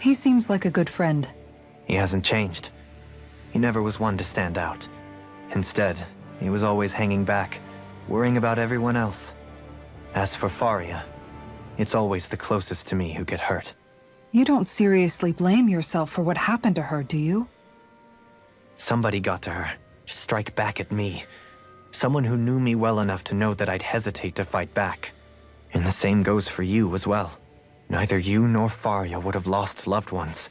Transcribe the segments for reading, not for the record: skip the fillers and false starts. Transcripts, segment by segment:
He seems like a good friend. He hasn't changed. He never was one to stand out. Instead, he was always hanging back, worrying about everyone else. As for Faria, it's always the closest to me who get hurt. You don't seriously blame yourself for what happened to her, do you? Somebody got to her, to strike back at me. Someone who knew me well enough to know that I'd hesitate to fight back. And the same goes for you as well. Neither you nor Faria would have lost loved ones,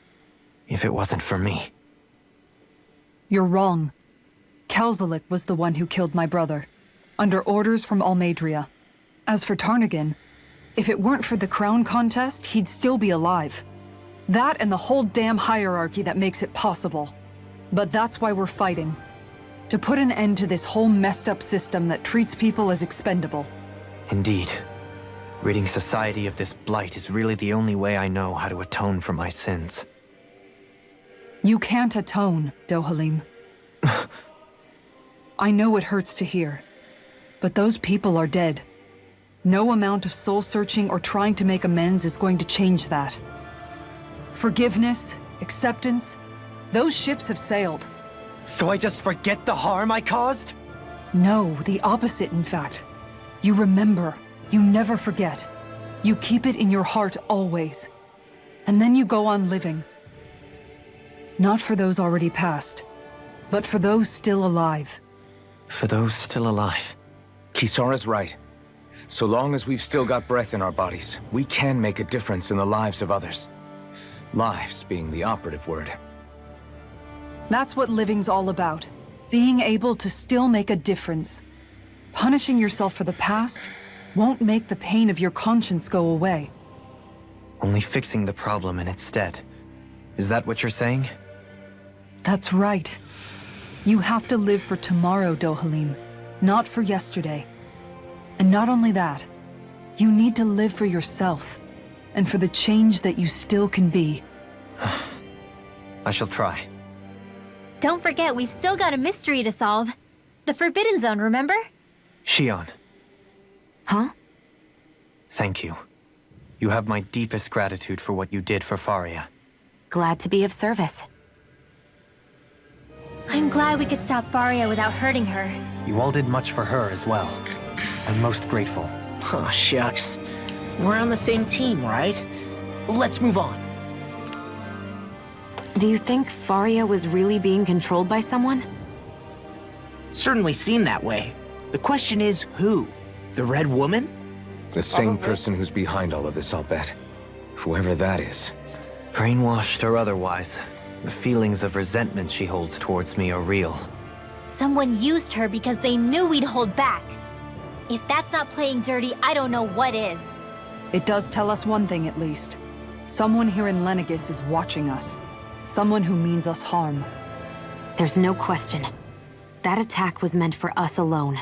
if it wasn't for me. You're wrong. Kelzelik was the one who killed my brother, under orders from Almadria. As for Tarnagan, if it weren't for the crown contest, he'd still be alive. That and the whole damn hierarchy that makes it possible. But that's why we're fighting. To put an end to this whole messed up system that treats people as expendable. Indeed. Ridding society of this blight is really the only way I know how to atone for my sins. You can't atone, Dohalim. I know it hurts to hear, but those people are dead. No amount of soul-searching or trying to make amends is going to change that. Forgiveness, acceptance, those ships have sailed. So I just forget the harm I caused? No, the opposite, in fact. You remember. You never forget. You keep it in your heart always. And then you go on living. Not for those already passed, but for those still alive. For those still alive. Kisara's right. So long as we've still got breath in our bodies, we can make a difference in the lives of others. Lives being the operative word. That's what living's all about. Being able to still make a difference. Punishing yourself for the past won't make the pain of your conscience go away. Only fixing the problem in its stead. Is that what you're saying? That's right. You have to live for tomorrow, Dohalim, not for yesterday. And not only that, you need to live for yourself, and for the change that you still can be. I shall try. Don't forget, we've still got a mystery to solve. The Forbidden Zone, remember? Shion. Huh? Thank you. You have my deepest gratitude for what you did for Faria. Glad to be of service. I'm glad we could stop Faria without hurting her. You all did much for her as well. I'm most grateful. Oh, shucks. We're on the same team, right? Let's move on. Do you think Faria was really being controlled by someone? Certainly seemed that way. The question is, who? The Red Woman? The same person who's behind all of this, I'll bet. Whoever that is. Brainwashed or otherwise, the feelings of resentment she holds towards me are real. Someone used her because they knew we'd hold back. If that's not playing dirty, I don't know what is. It does tell us one thing at least. Someone here in Lenegis is watching us. Someone who means us harm. There's no question. That attack was meant for us alone.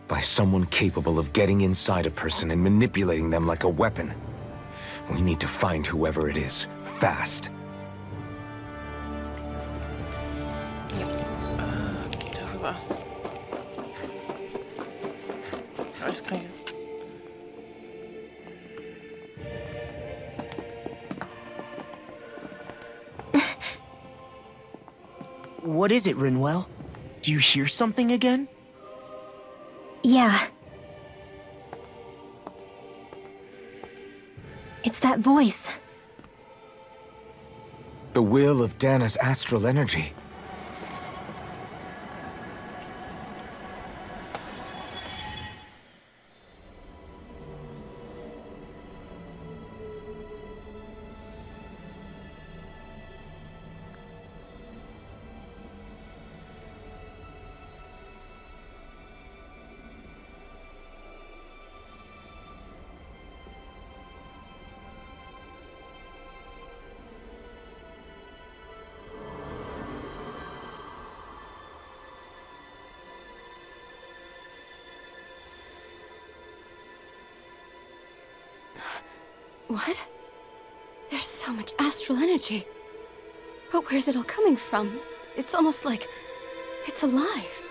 By someone capable of getting inside a person and manipulating them like a weapon. We need to find whoever it is, fast. Geht darüber. Alles kann ich... What is it, Rinwell? Do you hear something again? Yeah. It's that voice. The will of Dana's astral energy. What? There's so much astral energy. But where's it all coming from? It's almost like it's alive.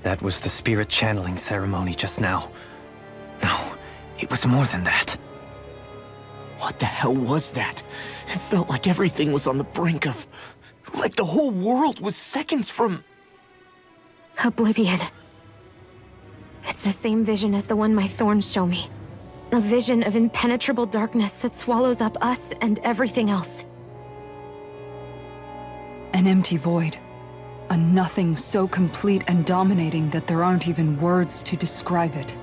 That was the spirit channeling ceremony just now. No, it was more than that. What the hell was that? It felt like everything was on the brink of... like the whole world was seconds from... Oblivion. It's the same vision as the one my thorns show me. A vision of impenetrable darkness that swallows up us and everything else. An empty void. A nothing so complete and dominating that there aren't even words to describe it.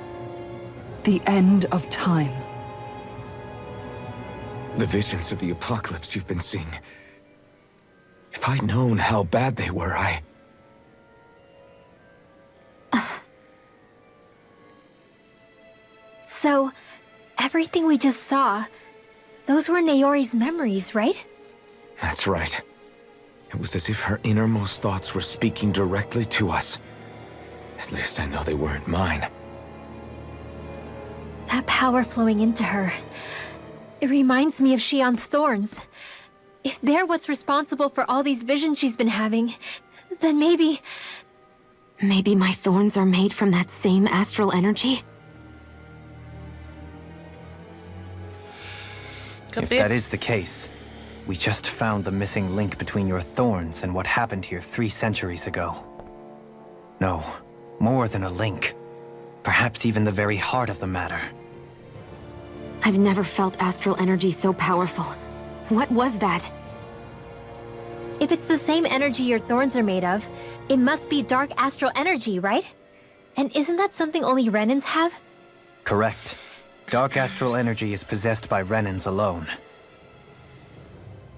The end of time. The visions of the apocalypse you've been seeing. If I'd known how bad they were, So, everything we just saw, those were Naori's memories, right? That's right. It was as if her innermost thoughts were speaking directly to us. At least I know they weren't mine. That power flowing into her, it reminds me of Shion's thorns. If they're what's responsible for all these visions she's been having, then maybe... Maybe my thorns are made from that same astral energy? If that is the case, we just found the missing link between your thorns and what happened here 3 centuries ago. No, more than a link. Perhaps even the very heart of the matter. I've never felt astral energy so powerful. What was that? If it's the same energy your thorns are made of, it must be dark astral energy, right? And isn't that something only Renans have? Correct. Dark astral energy is possessed by Renans alone.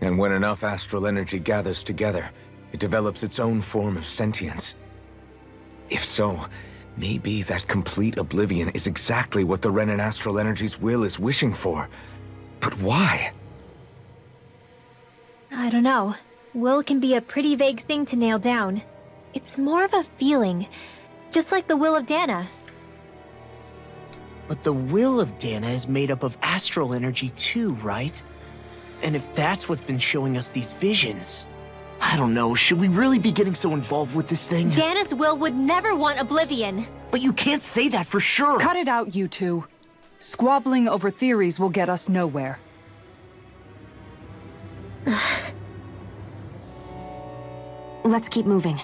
And when enough astral energy gathers together, it develops its own form of sentience. If so, maybe that complete oblivion is exactly what the Renan astral energy's will is wishing for. But why? I don't know. Will can be a pretty vague thing to nail down. It's more of a feeling, just like the will of Dana. But the will of Dana is made up of astral energy too, right? And if that's what's been showing us these visions... I don't know, should we really be getting so involved with this thing? Dana's will would never want oblivion. But you can't say that for sure! Cut it out, you two. Squabbling over theories will get us nowhere. Let's keep moving.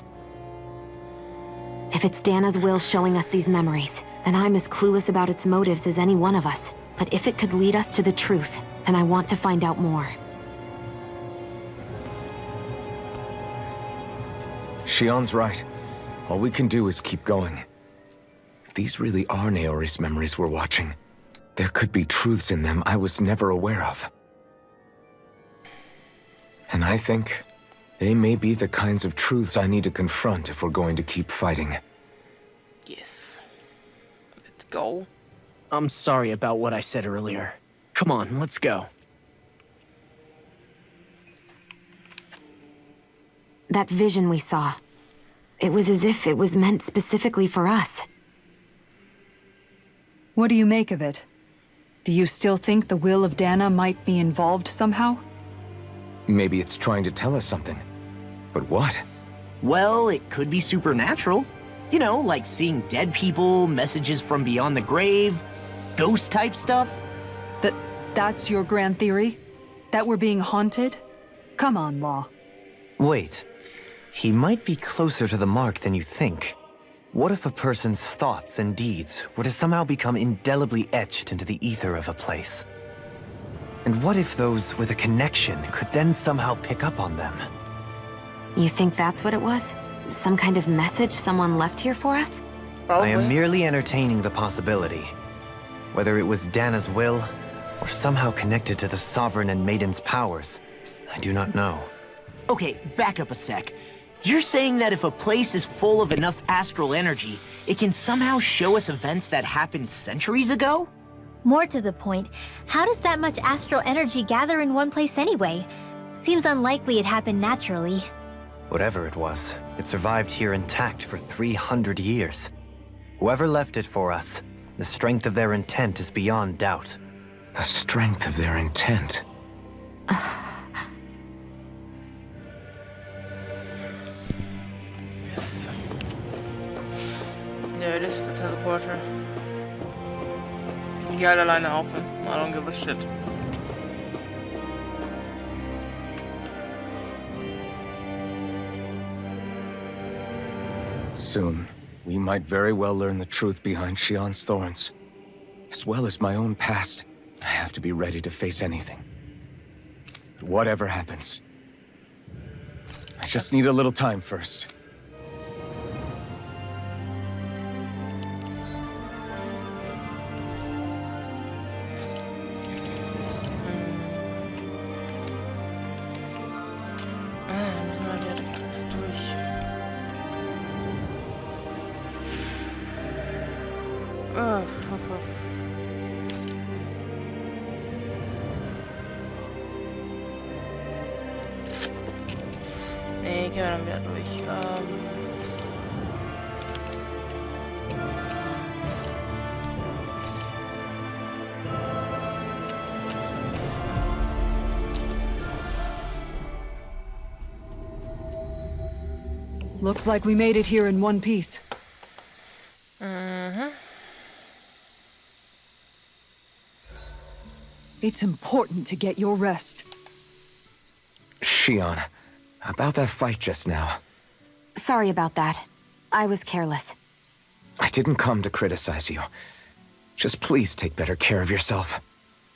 If it's Dana's will showing us these memories, then I'm as clueless about its motives as any one of us. But if it could lead us to the truth, then I want to find out more. Shion's right. All we can do is keep going. If these really are Naori's memories we're watching, there could be truths in them I was never aware of. And I think they may be the kinds of truths I need to confront if we're going to keep fighting. Yes. Let's go. I'm sorry about what I said earlier. Come on, let's go. That vision we saw. It was as if it was meant specifically for us. What do you make of it? Do you still think the will of Dana might be involved somehow? Maybe it's trying to tell us something. But what? Well, it could be supernatural. You know, like seeing dead people, messages from beyond the grave, ghost-type stuff. That's your grand theory? That we're being haunted? Come on, Law. Wait. He might be closer to the mark than you think. What if a person's thoughts and deeds were to somehow become indelibly etched into the ether of a place? And what if those with a connection could then somehow pick up on them? You think that's what it was? Some kind of message someone left here for us? Probably. I am merely entertaining the possibility. Whether it was Dana's will, or somehow connected to the Sovereign and Maiden's powers, I do not know. Okay, back up a sec. You're saying that if a place is full of enough astral energy, it can somehow show us events that happened centuries ago? More to the point, how does that much astral energy gather in one place anyway? Seems unlikely it happened naturally. Whatever it was, it survived here intact for 300 years. Whoever left it for us, the strength of their intent is beyond doubt. The strength of their intent. Yes. Teufel. Geh halt alleine auf. I don't give a shit. Soon, we might very well learn the truth behind Shion's thorns. As well as my own past, I have to be ready to face anything. Whatever happens. I just need a little time first. Müssen wir wieder durch alles durch. Nee, gehen wir dann wieder durch. Looks like we made it here in one piece. It's important to get your rest. Shion, about that fight just now. Sorry about that. I was careless. I didn't come to criticize you. Just please take better care of yourself.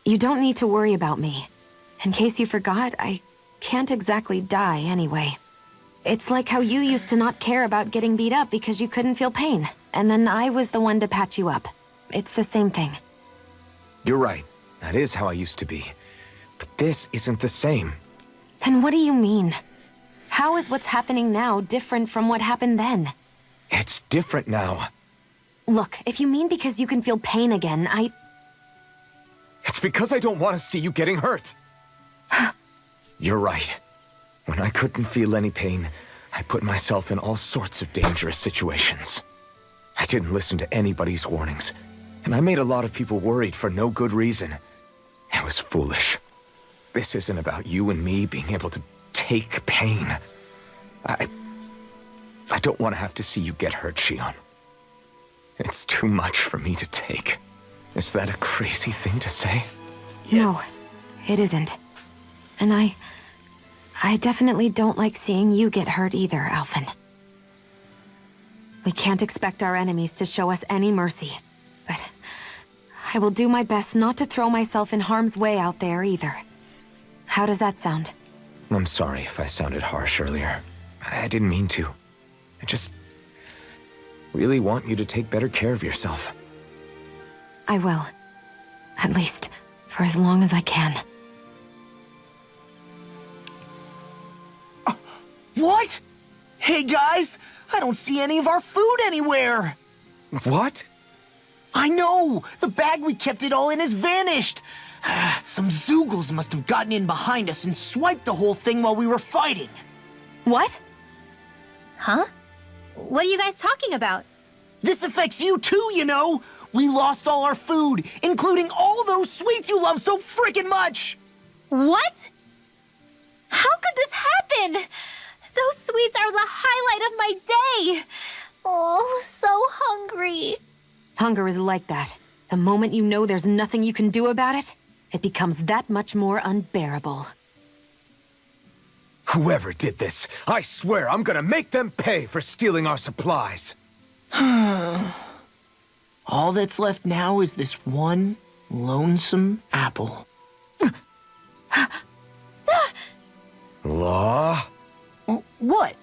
You don't need to worry about me. In case you forgot, I can't exactly die anyway. It's like how you used to not care about getting beat up because you couldn't feel pain, and then I was the one to patch you up. It's the same thing. You're right. That is how I used to be. But this isn't the same. Then what do you mean? How is what's happening now different from what happened then? It's different now. Look, if you mean because you can feel pain again, It's because I don't want to see you getting hurt. You're right. When I couldn't feel any pain, I put myself in all sorts of dangerous situations. I didn't listen to anybody's warnings, and I made a lot of people worried for no good reason. It was foolish. This isn't about you and me being able to take pain. I don't want to have to see you get hurt, Shion. It's too much for me to take. Is that a crazy thing to say? No, it isn't. And I definitely don't like seeing you get hurt either, Alphen. We can't expect our enemies to show us any mercy, but I will do my best not to throw myself in harm's way out there either. How does that sound? I'm sorry if I sounded harsh earlier. I didn't mean to. I just really want you to take better care of yourself. I will. At least, for as long as I can. What? Hey guys, I don't see any of our food anywhere. What? I know! The bag we kept it all in has vanished! Some Zoogles must have gotten in behind us and swiped the whole thing while we were fighting. What? Huh? What are you guys talking about? This affects you too, you know! We lost all our food, including all those sweets you love so frickin' much! What? How could this happen? Those sweets are the highlight of my day! Oh, so hungry. Hunger is like that. The moment you know there's nothing you can do about it, it becomes that much more unbearable. Whoever did this, I swear I'm gonna make them pay for stealing our supplies. All that's left now is this one lonesome apple. Law? What?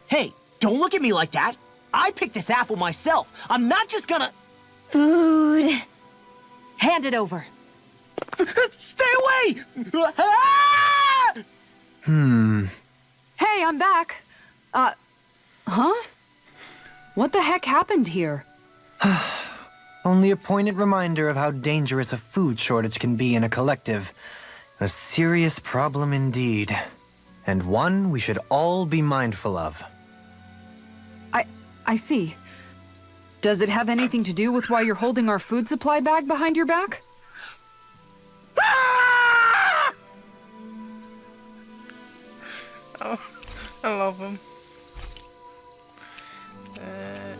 Hey, don't look at me like that. I picked this apple myself. I'm not just gonna... Food. Hand it over. Stay away! Ah! Hey, I'm back. Huh? What the heck happened here? Only a poignant reminder of how dangerous a food shortage can be in a collective. A serious problem indeed. And one we should all be mindful of. I see. Does it have anything to do with why you're holding our food supply bag behind your back? Oh, I love him.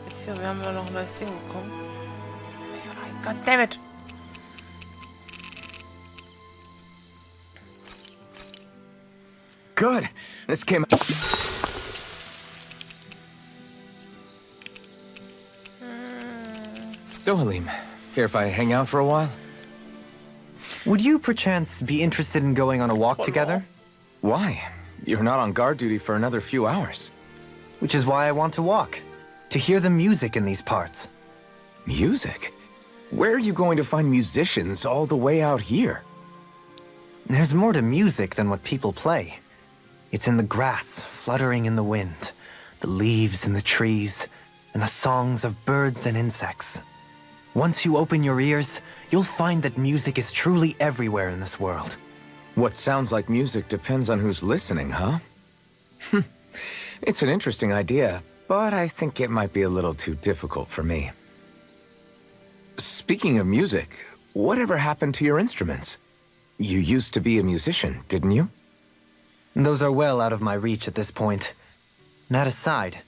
Ich sehe, wir haben ja noch ein neues Ding bekommen. God damn it. Good. This came... Dohalim, care if I hang out for a while? Would you perchance be interested in going on a walk together? Why? You're not on guard duty for another few hours. Which is why I want to walk. To hear the music in these parts. Music? Where are you going to find musicians all the way out here? There's more to music than what people play. It's in the grass, fluttering in the wind, the leaves in the trees, and the songs of birds and insects. Once you open your ears, you'll find that music is truly everywhere in this world. What sounds like music depends on who's listening, huh? It's an interesting idea, but I think it might be a little too difficult for me. Speaking of music, whatever happened to your instruments? You used to be a musician, didn't you? Those are well out of my reach at this point. That aside,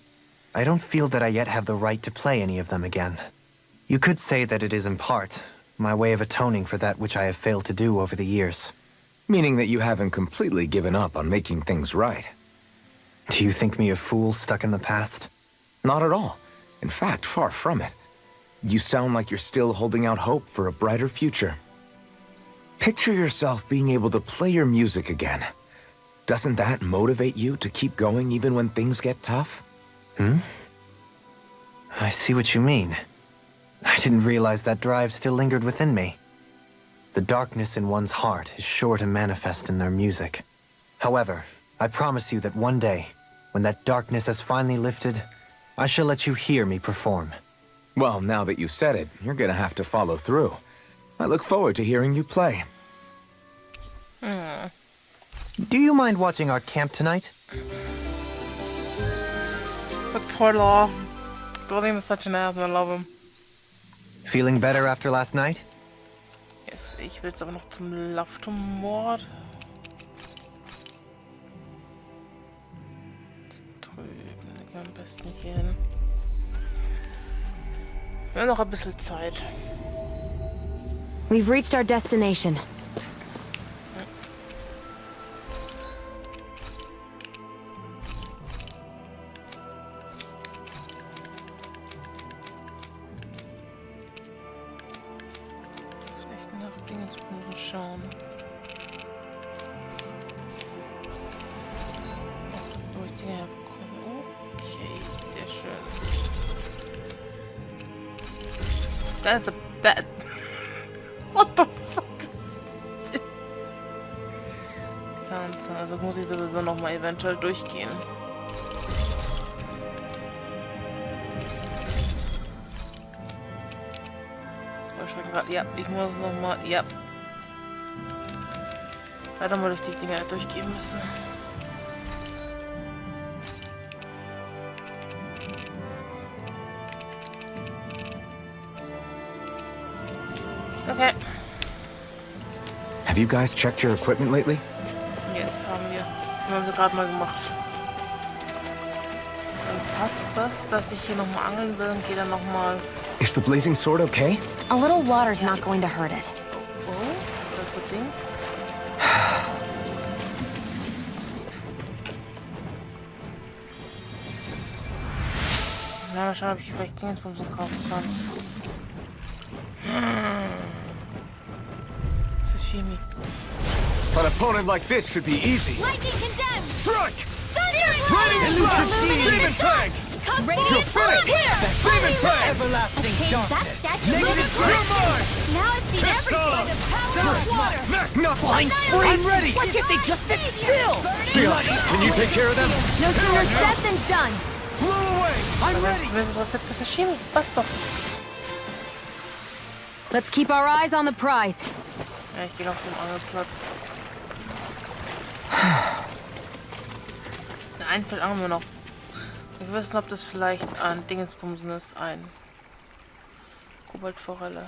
I don't feel that I yet have the right to play any of them again. You could say that it is in part my way of atoning for that which I have failed to do over the years. Meaning that you haven't completely given up on making things right. Do you think me a fool stuck in the past? Not at all. In fact, far from it. You sound like you're still holding out hope for a brighter future. Picture yourself being able to play your music again. Doesn't that motivate you to keep going even when things get tough? I see what you mean. I didn't realize that drive still lingered within me. The darkness in one's heart is sure to manifest in their music. However, I promise you that one day, when that darkness has finally lifted, I shall let you hear me perform. Well, now that you've said it, you're gonna have to follow through. I look forward to hearing you play. Do you mind watching our camp tonight? But poor Law. Dohalim is such an ass and I love him. Feeling better after last night? Yes, ich will jetzt aber noch zum Laftomord. Da drüben, da kann am besten gehen. Wir haben noch ein bisschen Zeit. We've reached our destination. Vielleicht nach Dingenspunkten schauen. Wo ich Dinge herbekomme. Okay, sehr schön. That's a... That... What the fuck is this? Tanzen, also muss ich sowieso noch mal eventuell durchgehen. Ja, ich muss noch mal... Ja. Weiter mal durch die Dinger durchgehen müssen. Okay. Have you guys checked your equipment lately? Yes, haben wir. Wir haben sie gerade mal gemacht. Dann passt das, dass ich hier noch mal angeln will und gehe dann noch mal... Is the blazing sword okay? A little water's not going to hurt it. Oh, das ist das Ding. Na, mal schauen, ob ich vielleicht Dingensbumsen kaufen kann. Sashimi. An opponent like this should be easy. Lightning condemned! Strike! Lightning Demon Fang! You're finished! Demon Fang! Everlasting darkness. Negative Now I've seen everything by the power of water! Magna! Flying free. I'm ready. Why can't they just sit still? Sheila, can you take care of them? No sooner said than done! Flew away! I'm ready. Das ist das Rezept für Sashimi. Passt doch. Let's keep our eyes on the prize. Ja, ich gehe noch zum Angelplatz. Ein Feld angeln wir noch. Wir wissen, ob das vielleicht ein Dingensbumsen ist. Ein Kobaltforelle.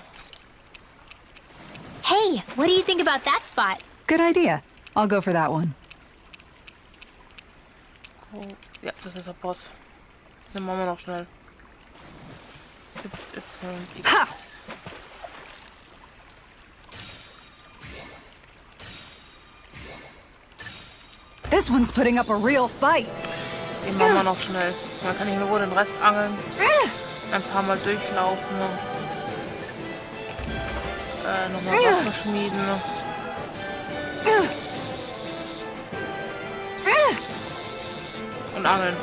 Hey, what do you think about that spot? Good idea. I'll go for that one. Oh, ja, das ist der Boss. Den machen wir noch schnell. Y, X. This one's putting up a real fight. Den machen wir noch schnell. Dann kann ich in Ruhe den Rest angeln. Ein paar Mal durchlaufen. Nochmal Waffen schmieden. Und angeln.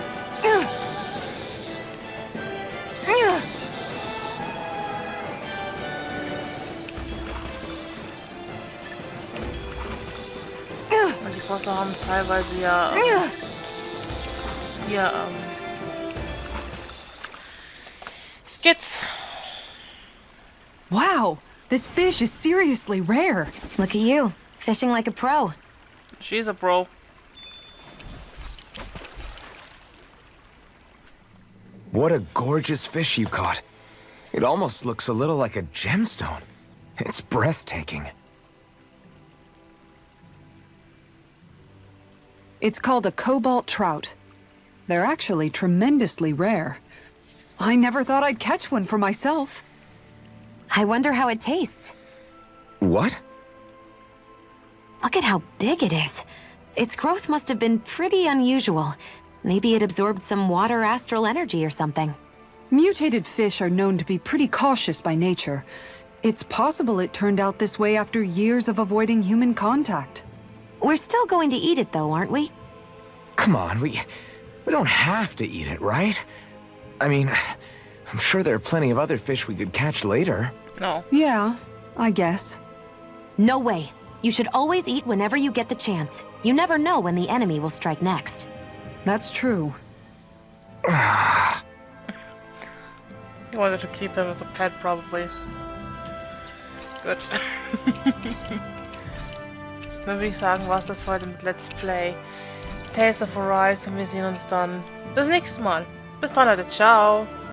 Und die Bosse haben teilweise ja hier Skits. Wow, this fish is seriously rare. Look at you, fishing like a pro. She's a bro. What a gorgeous fish you caught. It almost looks a little like a gemstone. It's breathtaking. It's called a cobalt trout. They're actually tremendously rare. I never thought I'd catch one for myself. I wonder how it tastes. What? Look at how big it is. Its growth must have been pretty unusual. Maybe it absorbed some water astral energy or something. Mutated fish are known to be pretty cautious by nature. It's possible it turned out this way after years of avoiding human contact. We're still going to eat it though, aren't we? Come on, we don't have to eat it, right? I mean, I'm sure there are plenty of other fish we could catch later. No. Yeah, I guess. No way. You should always eat whenever you get the chance. You never know when the enemy will strike next. That's true. You wanted to keep him as a pet, probably. Gut. Dann würde ich sagen, was das für heute mit Let's Play Tales of Arise und wir sehen uns dann bis nächstes Mal. Bis dann, Leute. Ciao.